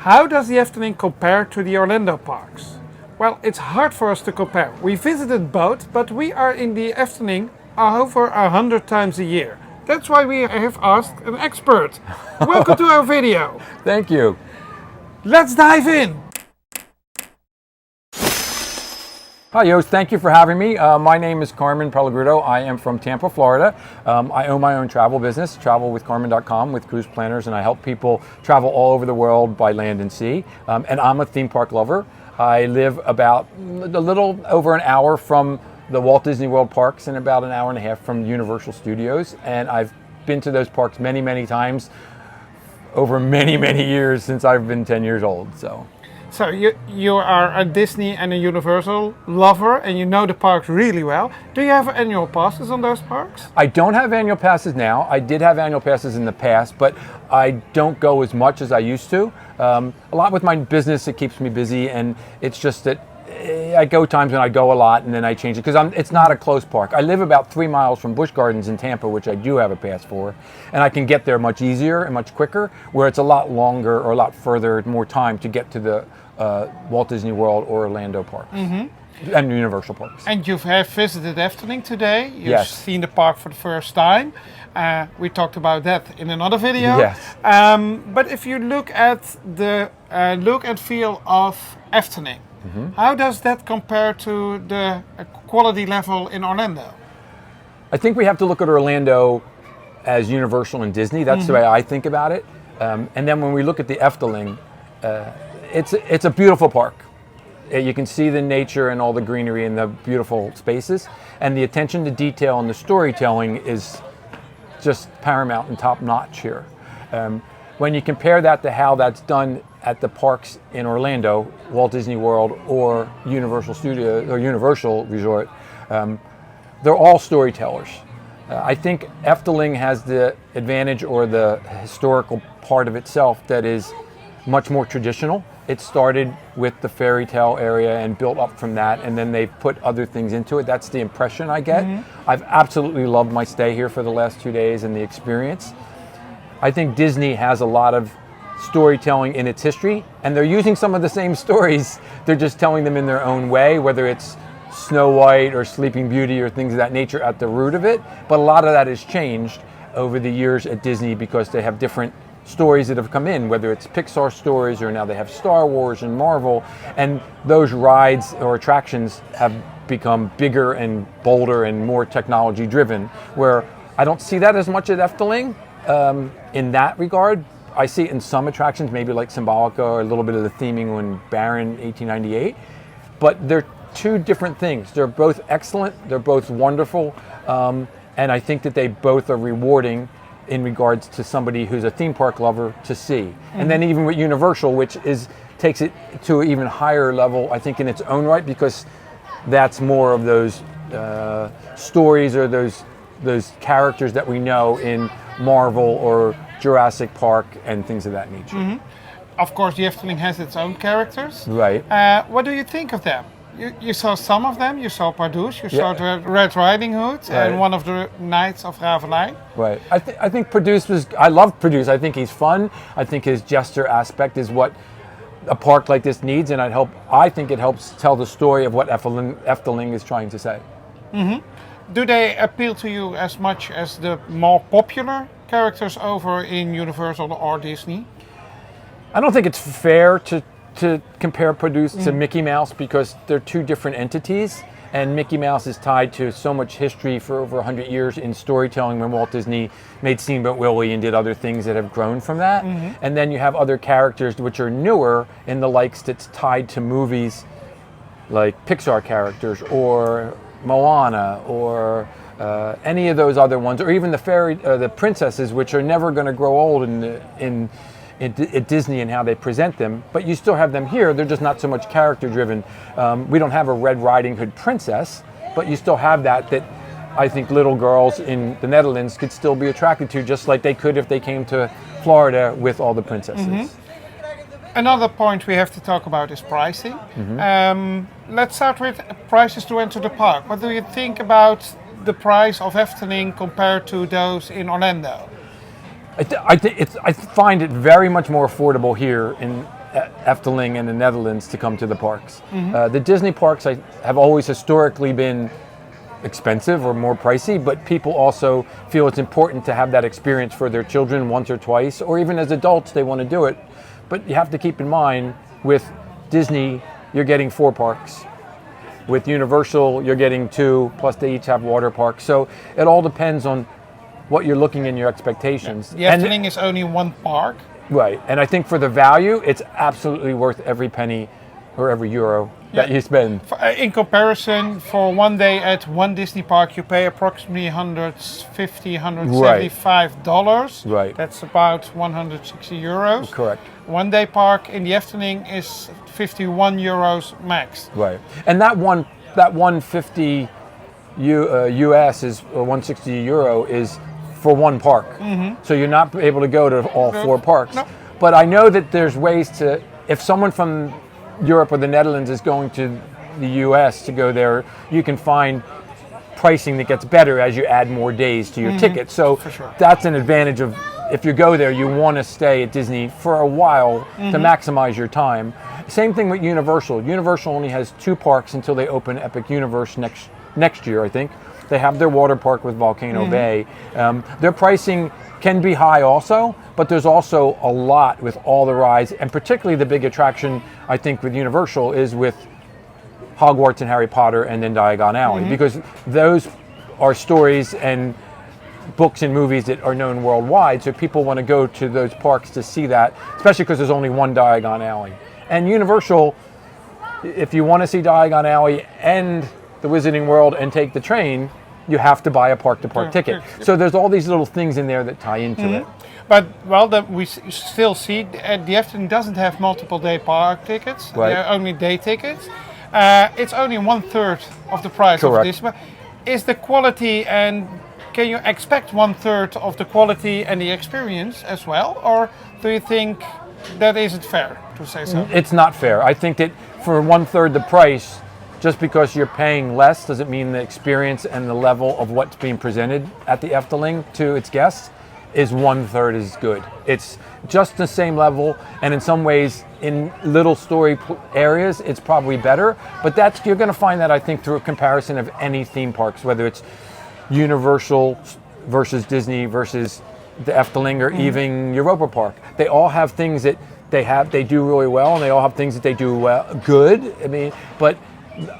How does the Efteling compare to the Orlando parks? Well, it's hard for us to compare. We visited both, but we are in the Efteling over 100 times a year. That's why we have asked an expert. Welcome to our video. Thank you. Let's dive in. Hi, Joost. Thank you for having me. My name is Carmen Pellegrino. I am from Tampa, Florida. I own my own travel business, travelwithcarmen.com, with cruise planners, and I help people travel all over the world by land and sea. And I'm a theme park lover. I live about a little over an hour from the Walt Disney World parks and about an hour and a half from Universal Studios. And I've been to those parks many, many times over many, many years since I've been 10 years old. So you are a Disney and a Universal lover, and you know the parks really well. Do you have annual passes on those parks? I don't have annual passes now. I did have annual passes in the past, but I don't go as much as I used to. A lot with my business, it keeps me busy, and it's just that I go times when I go a lot and then I change it because it's not a close park. I live about 3 miles from Busch Gardens in Tampa, which I do have a pass for, and I can get there much easier and much quicker, where it's a lot longer or a lot further, more time to get to the Walt Disney World or Orlando parks and Universal parks. And you have visited Efteling today. You've Yes. seen the park for the first time. We talked about that in another video. Yes. But if you look at the look and feel of Efteling, how does that compare to the quality level in Orlando? I think we have to look at Orlando as Universal and Disney. That's the way I think about it. And then when we look at the Efteling, it's a beautiful park. You can see the nature and all the greenery and the beautiful spaces, and the attention to detail and the storytelling is just paramount and top notch here. When you compare that to how that's done at the parks in Orlando, Walt Disney World or Universal Studios or Universal Resort, they're all storytellers. I think Efteling has the advantage or the historical part of itself that is much more traditional. It started with the fairy tale area and built up from that, and then they've put other things into it. That's the impression I get. I've absolutely loved my stay here for the last 2 days and the experience. I think Disney has a lot of storytelling in its history, and they're using some of the same stories. They're just telling them in their own way, whether it's Snow White or Sleeping Beauty or things of that nature at the root of it. But a lot of that has changed over the years at Disney because they have different stories that have come in, whether it's Pixar stories or now they have Star Wars and Marvel, and those rides or attractions have become bigger and bolder and more technology driven, where I don't see that as much at Efteling in that regard. I see it in some attractions, maybe like Symbolica or a little bit of the theming when Baron 1898, but they're two different things. They're both excellent, they're both wonderful, and I think that they both are rewarding in regards to somebody who's a theme park lover to see. And then even with Universal, which takes it to an even higher level, I think, in its own right, because that's more of those stories or those characters that we know in Marvel or Jurassic Park and things of that nature. Of course, the Efteling has its own characters. Right. What do you think of them? You saw some of them. You saw Pardoes, you saw the Red Riding Hood, and one of the Knights of Ravelijn. Right. I think Pardoes I love Pardoes. I think he's fun. I think his jester aspect is what a park like this needs, and I think it helps tell the story of what Efteling is trying to say. Do they appeal to you as much as the more popular characters over in Universal or Disney? I don't think it's fair to compare Pardoes to Mickey Mouse because they're two different entities, and Mickey Mouse is tied to so much history for over 100 years in storytelling when Walt Disney made Steamboat Willie and did other things that have grown from that. And then you have other characters which are newer in the likes that's tied to movies like Pixar characters or Moana or any of those other ones, or even the princesses, which are never going to grow old at Disney and how they present them, but you still have them here. They're just not so much character driven. We don't have a Red Riding Hood princess, but you still have that I think little girls in the Netherlands could still be attracted to, just like they could if they came to Florida with all the princesses. Another point we have to talk about is pricing. Let's start with prices to enter the park. What do you think about the price of Efteling compared to those in Orlando? I find it very much more affordable here Efteling and the Netherlands to come to the parks. The Disney parks have always historically been expensive or more pricey, but people also feel it's important to have that experience for their children once or twice, or even as adults they want to do it. But you have to keep in mind, with Disney, you're getting 4 parks. With Universal, you're getting 2, plus they each have water parks. So it all depends on what you're looking in your expectations. The Efteling is only 1 park. Right, and I think for the value, it's absolutely worth every penny or every euro that you spend. In comparison, for 1 day at one Disney park, you pay approximately $150, $175. Right. That's about 160 euros. Correct. 1 day park in the Efteling is 51 euros max. Right, and that 150 US is, or 160 euro is for 1 park. So you're not able to go to all 4 parks. No. But I know that there's ways to, if someone from Europe or the Netherlands is going to the US to go there, you can find pricing that gets better as you add more days to your ticket. So that's an advantage of, if you go there, you want to stay at Disney for a while to maximize your time. Same thing with Universal. Universal only has 2 parks until they open Epic Universe next year, I think. They have their water park with Volcano Bay. Their pricing can be high also, but there's also a lot with all the rides, and particularly the big attraction, I think, with Universal is with Hogwarts and Harry Potter and then Diagon Alley, because those are stories and books and movies that are known worldwide, so people want to go to those parks to see that, especially because there's only one Diagon Alley. And Universal, if you want to see Diagon Alley and the Wizarding World and take the train, you have to buy a park-to-park ticket. So there's all these little things in there that tie into it. But, well, we still see the Efteling doesn't have multiple day park tickets. Right. They're only day tickets. It's only 1/3 of the price of Correct. this. Is the quality, and can you expect 1/3 of the quality and the experience as well? Or do you think that isn't fair, to say so? It's not fair. I think that for 1/3 the price, just because you're paying less doesn't mean the experience and the level of what's being presented at the Efteling to its guests is 1/3 as good. It's just the same level, and in some ways, in little story areas, it's probably better. But you're going to find that, I think, through a comparison of any theme parks, whether it's Universal versus Disney versus the Efteling or even Europa Park. They all have things that they do really well, and they all have things that they do good. I mean, but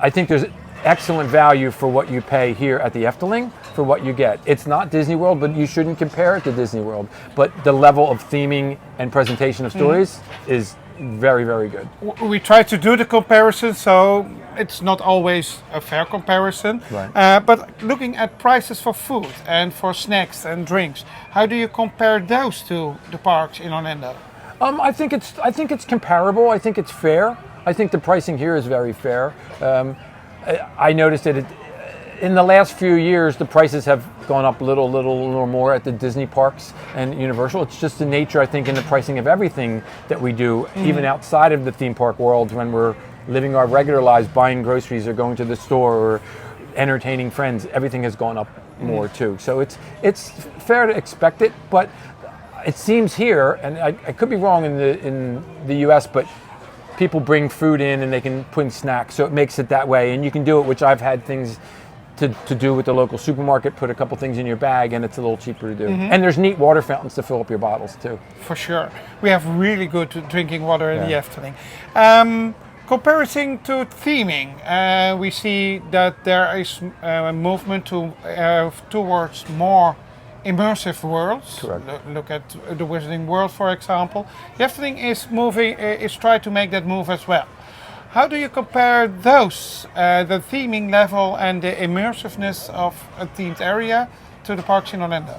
I think there's excellent value for what you pay here at the Efteling for what you get. It's not Disney World, but you shouldn't compare it to Disney World. But the level of theming and presentation of stories is very, very good. We try to do the comparison, so it's not always a fair comparison. Right. But looking at prices for food and for snacks and drinks, how do you compare those to the parks in Orlando? I think it's comparable. I think it's fair. I think the pricing here is very fair. I noticed that in the last few years, the prices have gone up a little more at the Disney parks and Universal. It's just the nature, I think, in the pricing of everything that we do, even outside of the theme park world, when we're living our regular lives, buying groceries or going to the store or entertaining friends. Everything has gone up more too. So it's fair to expect it, but it seems here, and I could be wrong in the U.S., but people bring food in and they can put in snacks, so it makes it that way. And you can do it, which I've had things to do with the local supermarket, put a couple things in your bag, and it's a little cheaper to do. And there's neat water fountains to fill up your bottles too. For sure. We have really good drinking water in the Efteling. Comparison to theming, we see that there is a movement towards more immersive worlds. Correct. Look at the Wizarding World, for example. The Efteling is trying to make that move as well. How do you compare those, the theming level and the immersiveness of a themed area, to the parks in Orlando?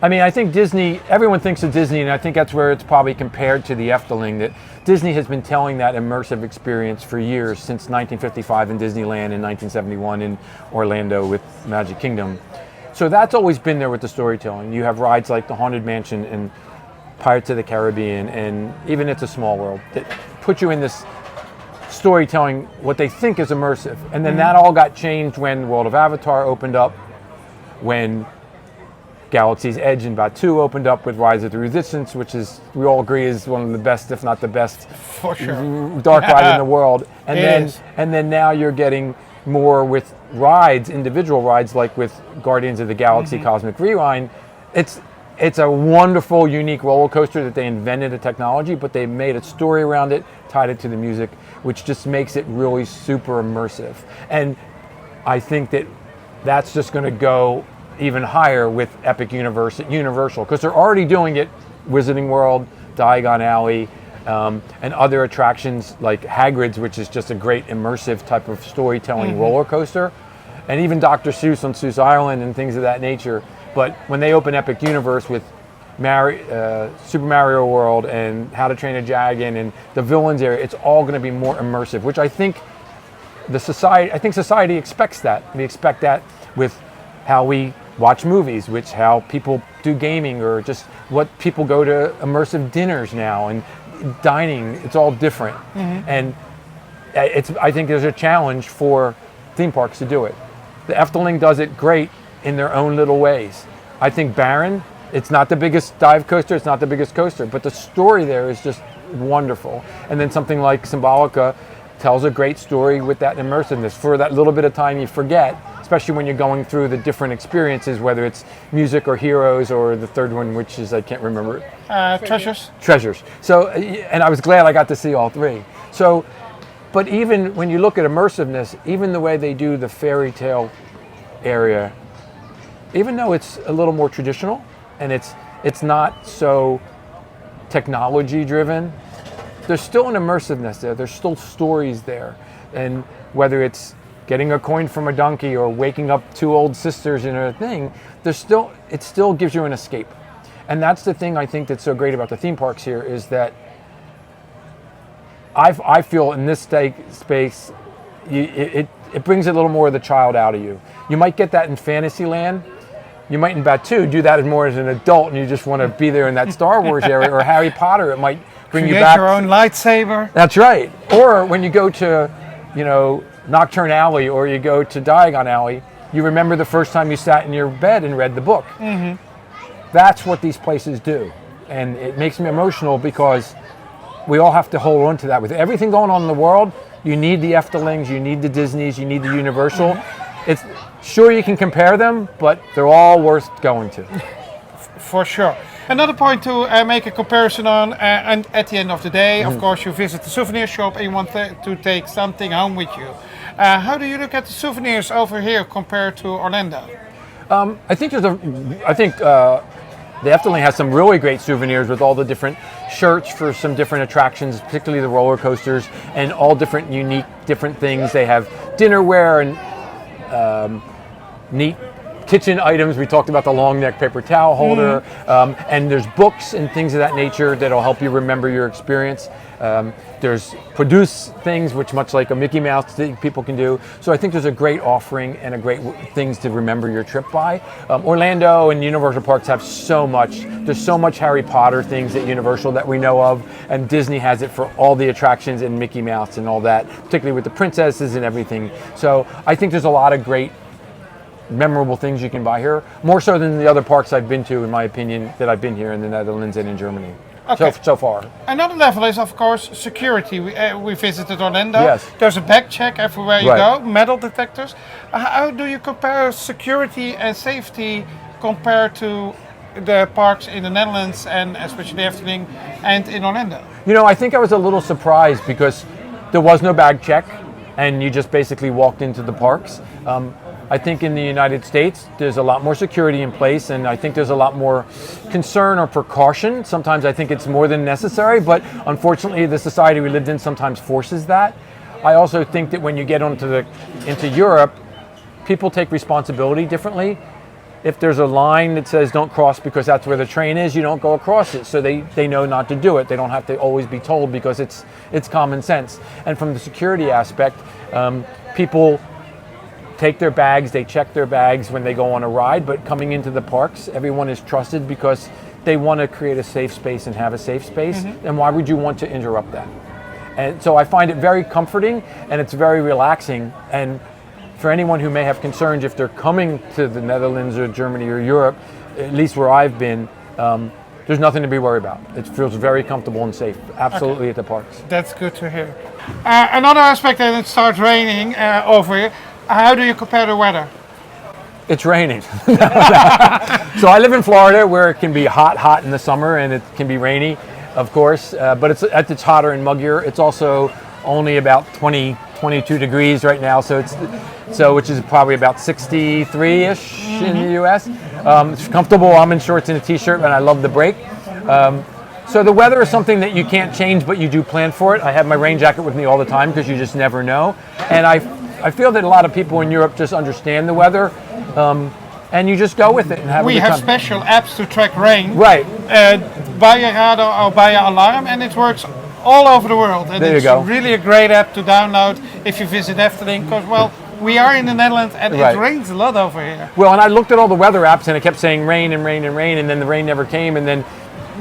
I mean, I think Disney, everyone thinks of Disney, and I think that's where it's probably compared to the Efteling, that Disney has been telling that immersive experience for years, since 1955 in Disneyland and 1971 in Orlando with Magic Kingdom. So that's always been there with the storytelling. You have rides like the Haunted Mansion and Pirates of the Caribbean, and even It's a Small World, that put you in this storytelling, what they think is immersive. And then that all got changed when World of Avatar opened up, when Galaxy's Edge in Batu opened up with Rise of the Resistance, which is, we all agree, is one of the best, if not the best, For sure. dark ride in the world. And It then is. and then now you're getting more with rides, individual rides, like with Guardians of the Galaxy Cosmic Rewind. It's a wonderful, unique roller coaster that they invented a technology, but they made a story around it, tied it to the music, which just makes it really super immersive. And I think that that's just going to go even higher with Epic Universal, because they're already doing it, Wizarding World, Diagon Alley, and other attractions like Hagrid's, which is just a great immersive type of storytelling roller coaster, and even Dr. Seuss on Seuss Island and things of that nature. But when they open Epic Universe with Super Mario World and How to Train a Dragon and the Villains area, it's all going to be more immersive, which I think society expects that. We expect that with how we watch movies, how people do gaming, or just what people go to immersive dinners now and dining. It's all different, and I think there's a challenge for theme parks to do it. The Efteling does it great in their own little ways. I think Baron, it's not the biggest dive coaster, it's not the biggest coaster, but the story there is just wonderful. And then something like Symbolica tells a great story with that immersiveness. For that little bit of time you forget, especially when you're going through the different experiences, whether it's music or heroes or the third one, which is, I can't remember. Treasures. Treasures. So, and I was glad I got to see all three. So, but even when you look at immersiveness, even the way they do the fairy tale area, even though it's a little more traditional and it's not so technology driven, there's still an immersiveness there. There's still stories there. And whether it's getting a coin from a donkey or waking up two old sisters in a thing, it still gives you an escape. And that's the thing I think that's so great about the theme parks here, is that I feel in this space, it brings a little more of the child out of you. You might get that in Fantasyland. You might in Batu do that more as an adult, and you just want to be there in that Star Wars area, or Harry Potter. It might bring you back. Create your own lightsaber. That's right. Or when you go to, Nocturne Alley, or you go to Diagon Alley, you remember the first time you sat in your bed and read the book. That's what these places do, and it makes me emotional because we all have to hold on to that. With everything going on in the world, you need the Eftelings, you need the Disneys, you need the Universal. It's sure you can compare them, but they're all worth going to. For sure. Another point to make a comparison on, and at the end of the day, of course, you visit the souvenir shop and you want to take something home with you. How do you look at the souvenirs over here compared to Orlando? I think the Efteling has some really great souvenirs with all the different shirts for some different attractions, particularly the roller coasters, and all different unique different things. They have dinnerware and neat kitchen items. We talked about the long neck paper towel holder, and there's books and things of that nature that'll help you remember your experience. There's produce things, which much like a Mickey Mouse thing people can do. So I think there's a great offering and a great things to remember your trip by. Orlando and Universal Parks have so much. There's so much Harry Potter things at Universal that we know of, and Disney has it for all the attractions and Mickey Mouse and all that, particularly with the princesses and everything. So I think there's a lot of great memorable things you can buy here, more so than the other parks I've been to, in my opinion, that I've been here in the Netherlands and in Germany. Okay. So far. Another level is, of course, security. We visited Orlando. Yes. There's a bag check everywhere you Right. go, metal detectors. How do you compare security and safety compared to the parks in the Netherlands, and especially Efteling, and in Orlando? I think I was a little surprised because there was no bag check and you just basically walked into the parks. I think in the United States, there's a lot more security in place, and I think there's a lot more concern or precaution. Sometimes I think it's more than necessary, but unfortunately the society we lived in sometimes forces that. I also think that when you get into Europe, people take responsibility differently. If there's a line that says don't cross because that's where the train is, you don't go across it. So they know not to do it. They don't have to always be told because it's common sense. And from the security aspect, people take their bags, they check their bags when they go on a ride, but coming into the parks, everyone is trusted because they want to create a safe space and have a safe space. And why would you want to interrupt that? And so I find it very comforting, and it's very relaxing. And for anyone who may have concerns if they're coming to the Netherlands or Germany or Europe, at least where I've been, there's nothing to be worried about. It feels very comfortable and safe, absolutely, at the parks. That's good to hear. Another aspect that it starts raining over here. How do you compare the weather? It's raining. So I live in Florida, where it can be hot in the summer, and it can be rainy, of course, but it's hotter and muggier. It's also only about 22 degrees right now, so which is probably about 63-ish in the U.S. It's comfortable. I'm in shorts and a t-shirt, and I love the break. So the weather is something that you can't change, but you do plan for it. I have my rain jacket with me all the time because you just never know. And I feel that a lot of people in Europe just understand the weather, and you just go with it and have a good time. We have special apps to track rain. Right. By a radar or by an alarm, and it works all over the world. And there you go. It's really a great app to download if you visit Efteling, because, well, we are in the Netherlands and Right. it rains a lot over here. Well, and I looked at all the weather apps, and it kept saying rain and rain and rain, and then the rain never came, and then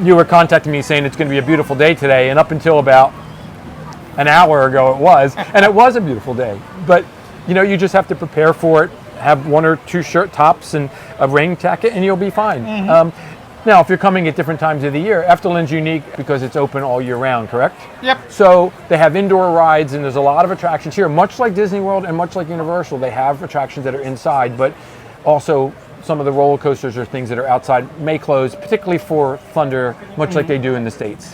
you were contacting me saying it's going to be a beautiful day today, and up until about an hour ago it was, and it was a beautiful day. But, you just have to prepare for it, have one or two shirt tops and a rain jacket, and you'll be fine. Now, if you're coming at different times of the year, Efteling's unique because it's open all year round, correct? Yep. So they have indoor rides, and there's a lot of attractions here. Much like Disney World and much like Universal, they have attractions that are inside, but also some of the roller coasters or things that are outside may close, particularly for Thunder, much like they do in the States.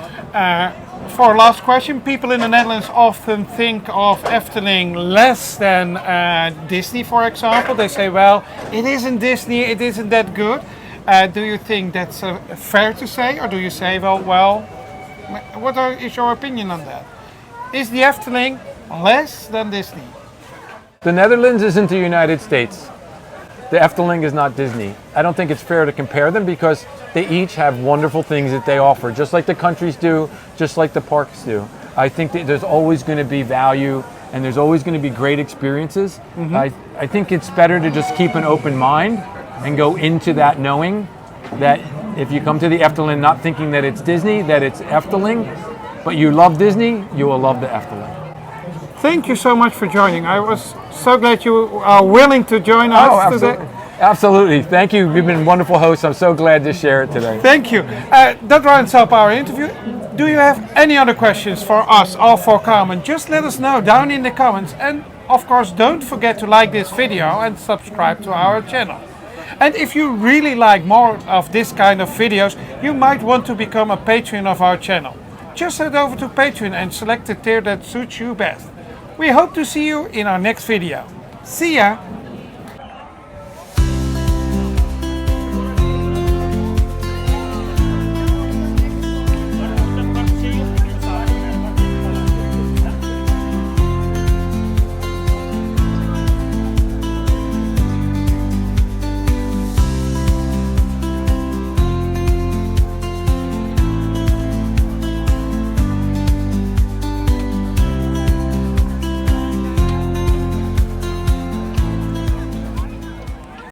For a last question, people in the Netherlands often think of Efteling less than Disney, for example. They say, well, it isn't Disney, it isn't that good. Do you think that's fair to say, or do you say, well, what is your opinion on that? Is the Efteling less than Disney? The Netherlands isn't the United States. The Efteling is not Disney. I don't think it's fair to compare them because they each have wonderful things that they offer, just like the countries do, just like the parks do. I think that there's always going to be value, and there's always going to be great experiences. I think it's better to just keep an open mind and go into that knowing that if you come to the Efteling not thinking that it's Disney, that it's Efteling, but you love Disney, you will love the Efteling. Thank you so much for joining. I was so glad you are willing to join us today. Absolutely. Thank you. You've been wonderful hosts. I'm so glad to share it today. Thank you. That rounds up our interview. Do you have any other questions for us or for Carmen? Just let us know down in the comments. And of course, don't forget to like this video and subscribe to our channel. And if you really like more of this kind of videos, you might want to become a patron of our channel. Just head over to Patreon and select the tier that suits you best. We hope to see you in our next video. See ya!